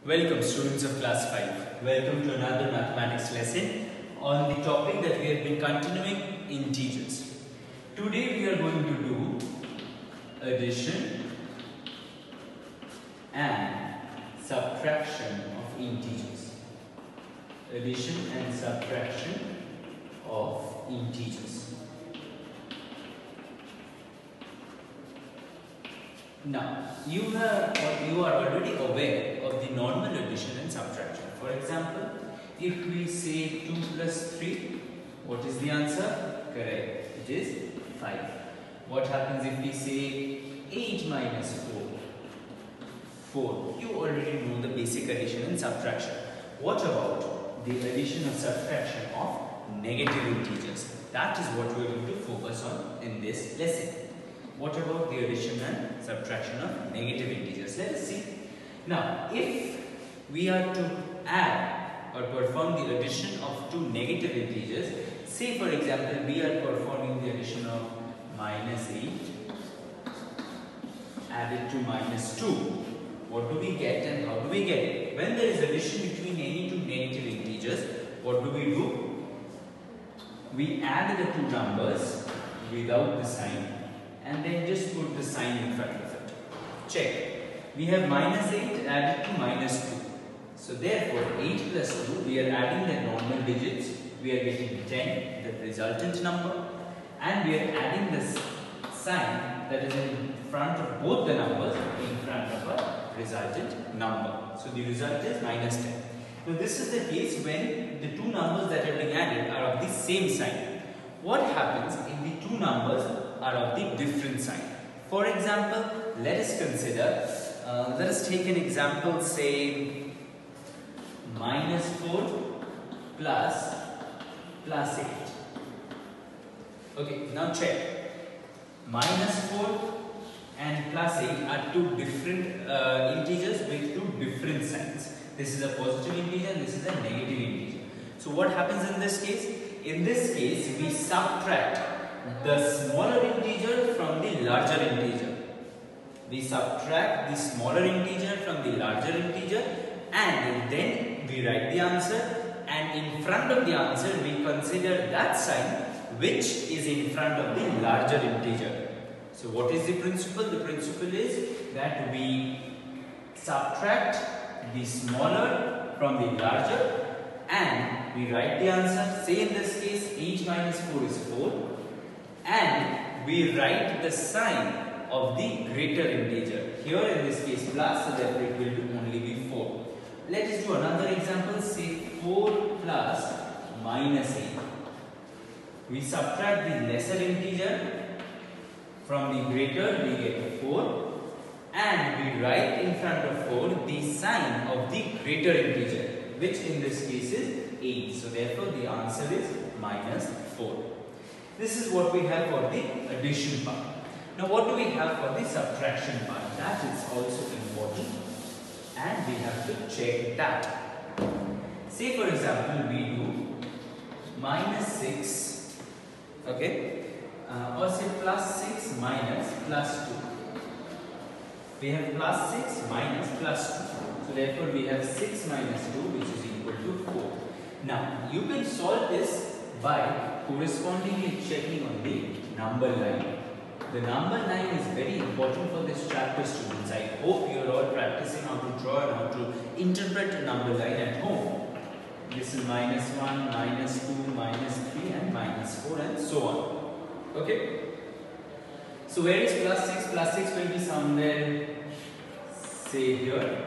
Welcome students of class 5. Welcome to another mathematics lesson on the topic that we have been continuing, integers. Today we are going to do addition and subtraction of integers. Addition and subtraction of integers. Now, you are already aware of the normal addition and subtraction. For example, if we say 2 plus 3, what is the answer? Correct, it is 5. What happens if we say 8 minus 4? 4. You already know the basic addition and subtraction. What about the addition and subtraction of negative integers? That is what we are going to focus on in this lesson. What about the addition and subtraction of negative integers? Let us see. Now, if we are to add or perform the addition of two negative integers, say for example, we are performing the addition of minus 8 added to minus 2. What do we get and how do we get it? When there is addition between any two negative integers, what do? We add the two numbers without the sign and then just put the sign in front of it. Check. We have minus 8 added to minus 2. So therefore 8 plus 2, we are adding the normal digits. We are getting 10, the resultant number, and we are adding this sign that is in front of both the numbers in front of a resultant number. So the result is minus 10. So this is the case when the two numbers that are being added are of the same sign. What happens if the two numbers are of the different sign? For example, let us consider, let us take an example, say minus 4 plus 8. Okay, now check. Minus 4 and plus 8 are two different integers with two different signs. This is a positive integer and this is a negative integer. So what happens in this case? In this case, we subtract the smaller integer from the larger integer. We subtract the smaller integer from the larger integer and then we write the answer, and in front of the answer we consider that sign which is in front of the larger integer. So what is the principle? The principle is that we subtract the smaller from the larger and we write the answer. Say in this case 8 minus 4 is 4. And we write the sign of the greater integer. Here in this case plus, so therefore it will only be 4. Let us do another example. Say 4 plus minus 8. We subtract the lesser integer from the greater, we get 4. And we write in front of 4 the sign of the greater integer, which in this case is 8. So therefore the answer is minus 4. This is what we have for the addition part. Now what do we have for the subtraction part? That is also important and we have to check that. Say for example we do minus 6, okay, or say plus 6 minus plus 2. We have plus 6 minus plus 2. So therefore we have 6 minus 2 which is equal to 4. Now you can solve this by correspondingly checking on the number line. The number line is very important for this chapter, students. I hope you are all practicing how to draw and how to interpret a number line at home. This is minus 1, minus 2, minus 3 and minus 4 and so on. Okay. So where is plus 6? Plus 6 will be somewhere, say here,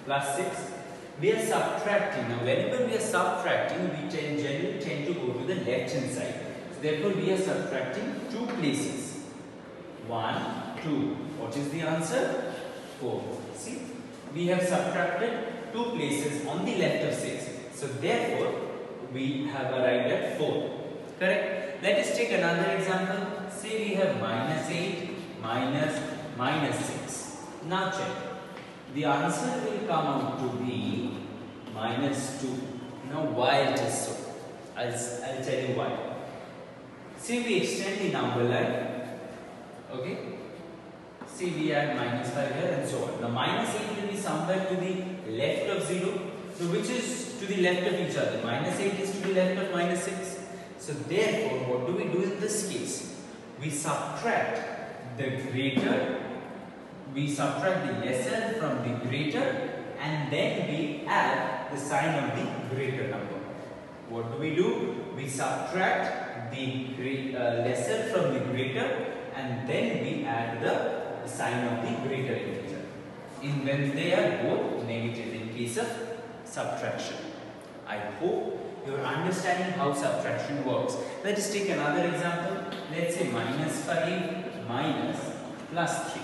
plus 6. We are subtracting. Now whenever we are subtracting, we generally tend to go to the left hand side. So therefore we are subtracting two places. 1, 2. What is the answer? 4. See, we have subtracted two places on the left of 6. So therefore we have arrived at 4. Correct? Let us take another example. Say we have minus 8 minus 6. Now check. The answer will come out to be minus 2. Now why it is so? I'll tell you why. See, we extend the number line. Okay. See, we add minus 5 here and so on. Now minus 8 will be somewhere to the left of 0. So which is to the left of each other? Minus 8 is to the left of minus 6. So therefore, what do we do in this case? We subtract the greater, we subtract the lesser from the greater, and then we add the sign of the greater number. What do? We subtract the lesser from the greater, and then we add the sign of the greater integer. When they are both negative in case of subtraction. I hope you are understanding how subtraction works. Let us take another example. Let's say minus 5 minus plus 3.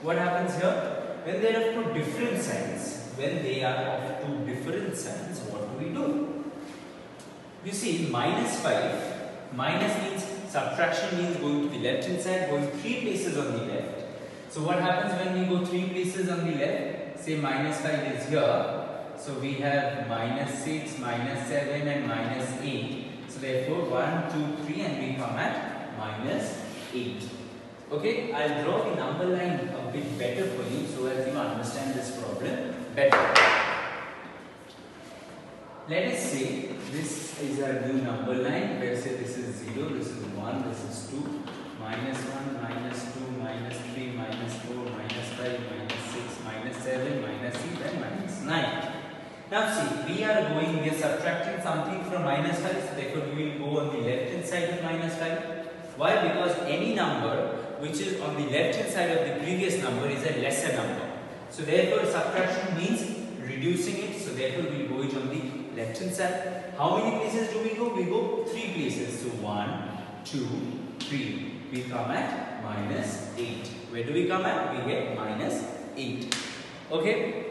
What happens here? When they are of two different signs, what do? You see, minus 5, minus means subtraction means going to the left hand side, going 3 places on the left. So what happens when we go 3 places on the left? Say minus 5 is here. So we have minus 6, minus 7 and minus 8. So therefore 1, 2, 3 and we come at minus 8. Okay, I'll draw the number line a bit better for you so as you understand this problem better. Let us say this is our new number line. Let's say this is 0, this is 1, this is 2, minus 1, minus 2, minus 3, minus 4, minus 5, minus 6, minus 7, minus 8 and minus 9. Now see, we are subtracting something from minus 5, so therefore we will go on the left hand side of minus 5. Why? Because any number which is on the left hand side of the previous number is a lesser number. So therefore subtraction means reducing it, so therefore we go it on the left hand side. How many places do we go? We go 3 places. So 1, 2, 3. We come at minus 8. Where do we come at? We get minus 8. Okay.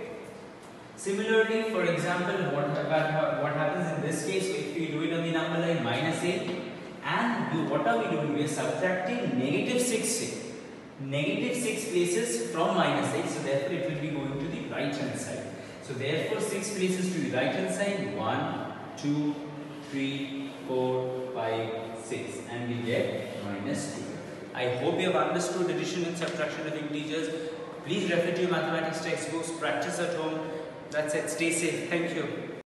Similarly, for example, what happens in this case if we do it on the number line minus 8? And what are we doing? We are subtracting negative 6. Negative 6 places from minus 8. So therefore it will be going to the right hand side. So therefore 6 places to the right hand side. 1, 2, 3, 4, 5, 6. And we get minus 2. I hope you have understood addition and subtraction of integers. Please refer to your mathematics textbooks. Practice at home. That's it. Stay safe. Thank you.